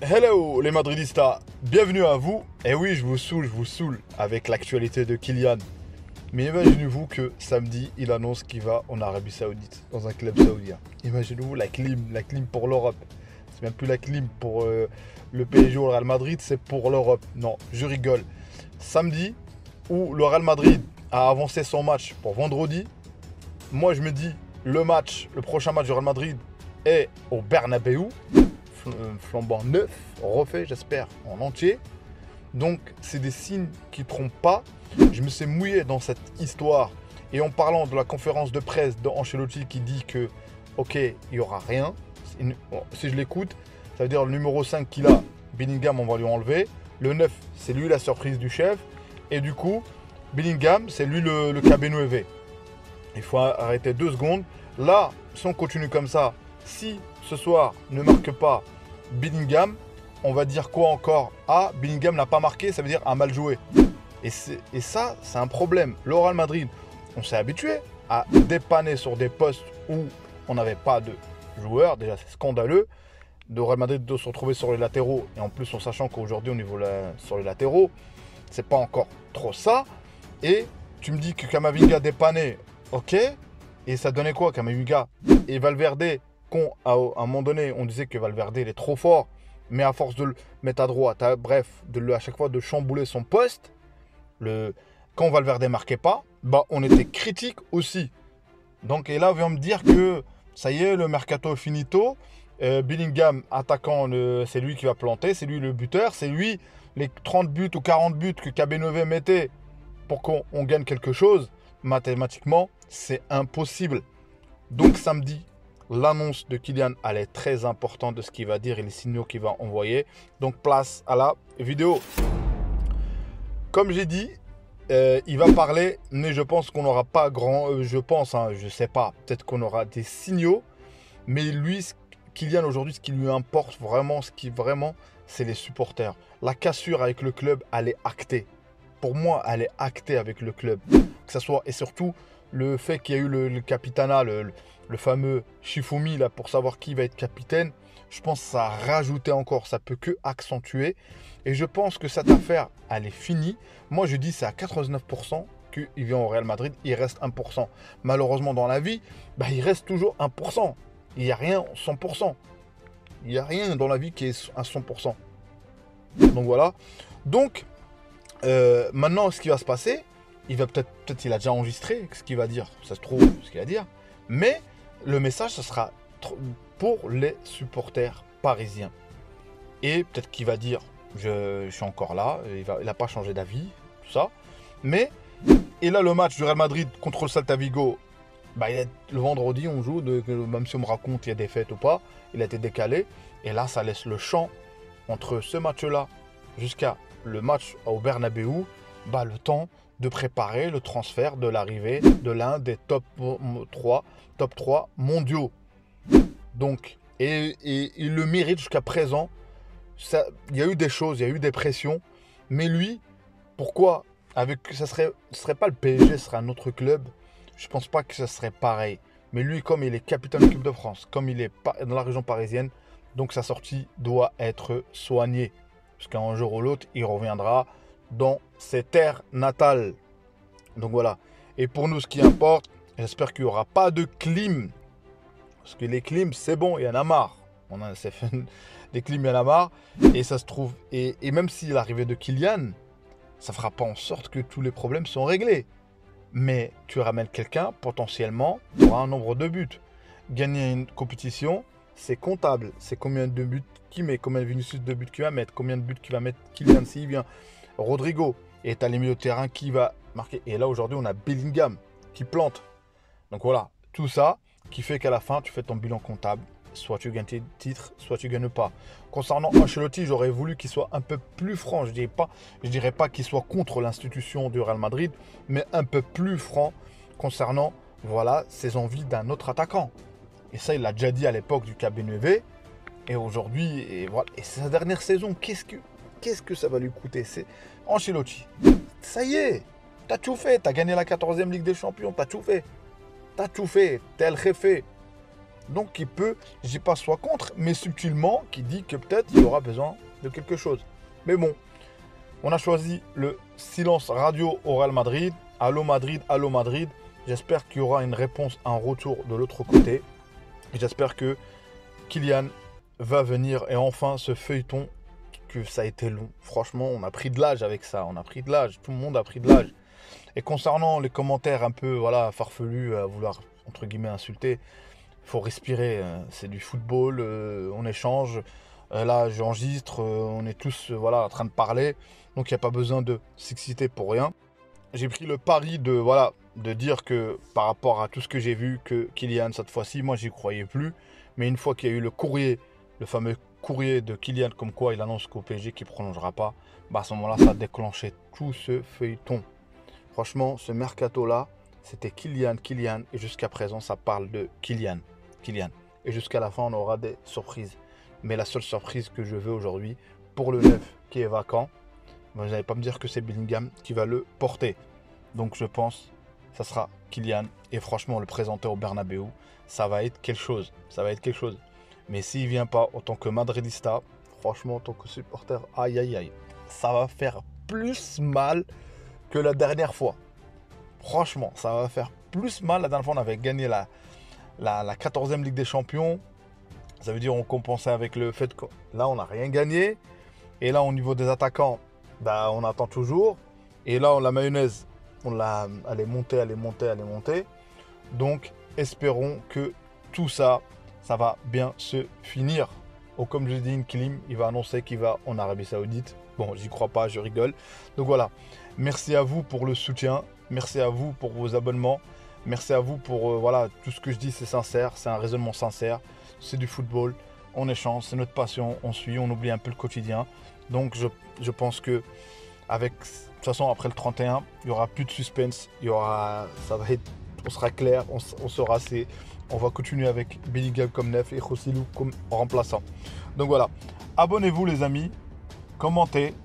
Hello les Madridistas, bienvenue à vous. Et oui, je vous saoule avec l'actualité de Kylian. Mais imaginez-vous que samedi, il annonce qu'il va en Arabie Saoudite, dans un club saoudien. Imaginez-vous la clim pour l'Europe. C'est même plus la clim pour le PSG ou le Real Madrid, c'est pour l'Europe. Non, je rigole. Samedi, où le Real Madrid a avancé son match pour vendredi, moi je me dis, le prochain match du Real Madrid est au Bernabeu, flambant neuf, refait j'espère en entier. Donc c'est des signes qui ne trompent pas. Je me suis mouillé dans cette histoire. Et en parlant de la conférence de presse d'Ancelotti qui dit que ok, il n'y aura rien. Si je l'écoute, ça veut dire le numéro 5 qu'il a, Bellingham, on va lui enlever. Le 9, c'est lui la surprise du chef. Et du coup, Bellingham, c'est lui le KB9. Il faut arrêter 2 secondes. Là, si on continue comme ça, si ce soir ne marque pas Bellingham, on va dire quoi encore? Ah, Bellingham n'a pas marqué, ça veut dire un mal joué. Et ça, c'est un problème. Le Real Madrid, on s'est habitué à dépanner sur des postes où on n'avait pas de joueurs. Déjà, c'est scandaleux. Le Real Madrid de se retrouver sur les latéraux. Et en plus, en sachant qu'aujourd'hui, au niveau sur les latéraux, c'est pas encore trop ça. Et tu me dis que Camavinga dépanné, ok. Et ça donnait quoi, Camavinga? Et Valverde, à un moment donné, on disait que Valverde, il est trop fort. Mais à force de le mettre à droite, bref, à chaque fois de chambouler son poste, quand Valverde ne marquait pas, bah, on était critique aussi. Donc, et là, on vient me dire que ça y est, le mercato est finito. Bellingham, attaquant, c'est lui qui va planter, c'est lui le buteur, c'est lui les 30 buts ou 40 buts que KB9 mettait pour qu'on gagne quelque chose. Mathématiquement, c'est impossible. Donc, samedi, l'annonce de Kylian, elle est très importante de ce qu'il va dire et les signaux qu'il va envoyer. Donc, place à la vidéo. Comme j'ai dit, il va parler, mais je pense qu'on n'aura pas grand... je pense, hein, je sais pas, peut-être qu'on aura des signaux. Mais lui, Kylian aujourd'hui, ce qui lui importe vraiment, c'est les supporters. La cassure avec le club, elle est actée. Pour moi, elle est actée avec le club. Que ça soit, et surtout, le fait qu'il y a eu le capitana, le fameux Shifumi, là, pour savoir qui va être capitaine, je pense que ça a rajouté encore, ça peut que accentuer. Et je pense que cette affaire, elle est finie. Moi, je dis c'est à 99% qu'il vient au Real Madrid, il reste 1%. Malheureusement, dans la vie, bah, il reste toujours 1%. Il n'y a rien 100%. Il n'y a rien dans la vie qui est à 100%. Donc voilà. Donc, maintenant, ce qui va se passer, il va peut-être il a déjà enregistré ce qu'il va dire. Ça se trouve, ce qu'il va dire. Mais le message, ce sera pour les supporters parisiens. Et peut-être qu'il va dire, je suis encore là, il n'a pas changé d'avis, tout ça. Mais, et là, le match du Real Madrid contre le Celta Vigo, bah, le vendredi, on joue, même si on me raconte il y a des fêtes ou pas, il a été décalé. Et là, ça laisse le champ entre ce match-là jusqu'à le match au Bernabeu, bah, le temps de préparer le transfert de l'arrivée de l'un des top 3 mondiaux. Donc, et il le mérite jusqu'à présent. Il y a eu des choses, il y a eu des pressions. Mais lui, pourquoi ce serait pas le PSG, ce serait un autre club. Je pense pas que ce serait pareil. Mais lui, comme il est capitaine de l'équipe de France, comme il est dans la région parisienne, donc sa sortie doit être soignée. Parce qu'un jour ou l'autre, il reviendra dans ses terres natales. Donc voilà. Et pour nous, ce qui importe, j'espère qu'il n'y aura pas de clim. Parce que les clims, c'est bon, il y en a marre. Des clims, il y en a marre. Et ça se trouve, et même si l'arrivée de Kylian, ça ne fera pas en sorte que tous les problèmes sont réglés. Mais tu ramènes quelqu'un, potentiellement, tu auras un nombre de buts. Gagner une compétition, c'est comptable. C'est combien de buts qu'il met, combien de Vinicius de buts qu'il va mettre, combien de buts qu'il va mettre Kylian s'il vient. Rodrigo, et tu as les milieux de terrain qui va marquer. Et là, aujourd'hui, on a Bellingham qui plante. Donc voilà, tout ça qui fait qu'à la fin, tu fais ton bilan comptable. Soit tu gagnes tes titres, soit tu gagnes pas. Concernant Ancelotti, j'aurais voulu qu'il soit un peu plus franc. Je dirais pas qu'il soit contre l'institution du Real Madrid, mais un peu plus franc concernant voilà, ses envies d'un autre attaquant. Et ça, il l'a déjà dit à l'époque du KB9. Et aujourd'hui, et voilà. Et sa dernière saison, qu'est-ce que ça va lui coûter? C'est Ancelotti. Ça y est, t'as tout fait. T'as gagné la 14e Ligue des Champions. T'as tout fait. T'as tout fait. T'es le jefe. Donc il peut, je dis pas soit contre, mais subtilement qui dit que peut-être il aura besoin de quelque chose. Mais bon, on a choisi le silence radio au Real Madrid. Allô Madrid, allô Madrid. J'espère qu'il y aura une réponse, un retour de l'autre côté. Et j'espère que Kylian va venir et enfin ce feuilleton, que ça a été long. Franchement, on a pris de l'âge avec ça. On a pris de l'âge. Tout le monde a pris de l'âge. Et concernant les commentaires un peu voilà, farfelus, à vouloir entre guillemets insulter, il faut respirer. C'est du football, on échange. Là, j'enregistre, on est tous voilà, en train de parler. Donc, il n'y a pas besoin de s'exciter pour rien. J'ai pris le pari de, voilà, de dire que par rapport à tout ce que j'ai vu, que Kylian, cette fois-ci, moi, j'y croyais plus. Mais une fois qu'il y a eu le courrier, le fameux courrier de Kylian, comme quoi il annonce qu'au PSG qu'il ne prolongera pas, bah à ce moment-là, ça a déclenché tout ce feuilleton. Franchement, ce mercato-là, c'était Kylian, Kylian. Et jusqu'à présent, ça parle de Kylian, Kylian. Et jusqu'à la fin, on aura des surprises. Mais la seule surprise que je veux aujourd'hui, pour le 9 qui est vacant, vous n'allez pas me dire que c'est Bellingham qui va le porter. Donc je pense que ça sera Kylian. Et franchement, le présenter au Bernabeu, ça va être quelque chose. Ça va être quelque chose. Mais s'il ne vient pas en tant que Madridista, franchement, en tant que supporter, aïe aïe aïe, ça va faire plus mal que la dernière fois. Franchement, ça va faire plus mal. La dernière fois, on avait gagné la 14e Ligue des Champions. Ça veut dire qu'on compensait avec le fait que là, on n'a rien gagné. Et là, au niveau des attaquants, bah, on attend toujours. Et là, la mayonnaise, elle est montée, elle est montée, elle est montée. Donc, espérons que tout ça, ça va bien se finir. Ou comme je dis, Nkilim, il va annoncer qu'il va en Arabie Saoudite. Bon, j'y crois pas, je rigole. Donc voilà, merci à vous pour le soutien. Merci à vous pour vos abonnements. Merci à vous pour, voilà, tout ce que je dis, c'est sincère. C'est un raisonnement sincère. C'est du football. On échange, c'est notre passion. On suit, on oublie un peu le quotidien. Donc je pense que avec, de toute façon, après le 31, il n'y aura plus de suspense. Il y aura, ça va être, on sera clair, on saura, on va continuer avec Bellingham comme neuf et Joselu comme remplaçant. Donc voilà, abonnez-vous les amis, commentez,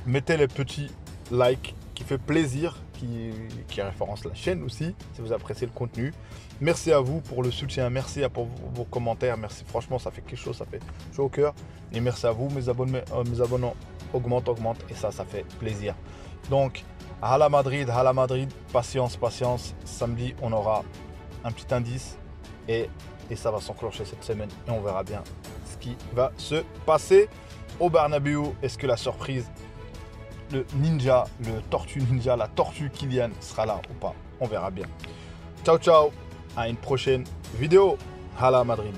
mettez les petits likes qui fait plaisir, qui référence la chaîne aussi, si vous appréciez le contenu. Merci à vous pour le soutien, merci pour vos commentaires, merci, franchement ça fait quelque chose, ça fait chaud au cœur. Et merci à vous, mes abonnés augmentent, et ça fait plaisir. Donc, Hala Madrid, patience, patience. Samedi, on aura un petit indice et ça va s'enclencher cette semaine et on verra bien ce qui va se passer au Bernabeu. Est-ce que la surprise, le ninja, le tortue ninja, la tortue Kylian sera là ou pas? On verra bien. Ciao, ciao, à une prochaine vidéo. Hala Madrid.